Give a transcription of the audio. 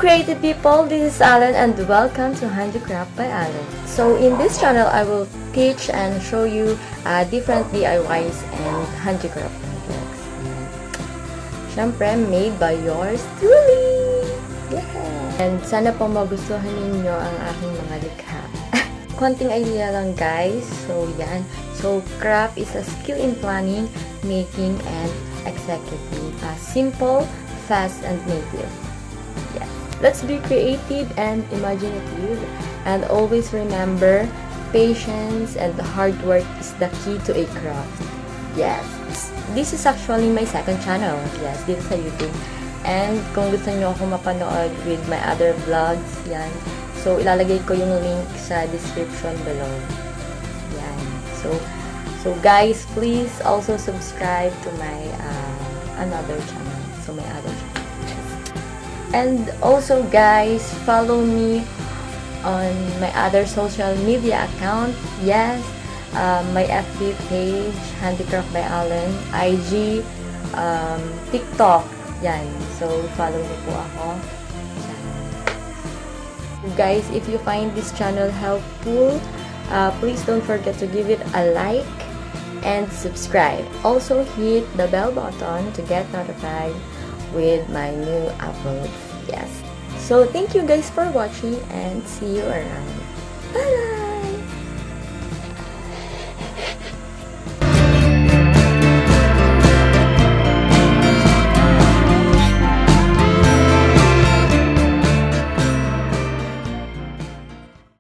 creative people, this is Alen and welcome to Handycraft by Alen. So in this channel, I will teach and show you different DIYs and handicraft projects. Syempre, made by yours truly! Yeah! And sana po magustuhan ninyo ang aking mga likha. Konting idea lang guys. So yan. So craft is a skill in planning, making, and executing. Simple, fast, and native. Yeah. Let's be creative and imaginative. And always remember, patience and hard work is the key to a craft. Yes. This is actually my second channel. Yes, dito sa YouTube. And kung gusto nyo ako mapanood with my other vlogs, yan. So, ilalagay ko yung link sa description below. Yan. So guys, please also subscribe to my another channel. So, my other channel. And also, guys, follow me on my other social media account. Yes, my FB page, Handycraft by Alen, IG, TikTok. Yan. So, follow niyo po ako. Guys, if you find this channel helpful, please don't forget to give it a like and subscribe. Also, hit the bell button to get notified with my new uploads. Yes. So, thank you guys for watching and see you around. Bye!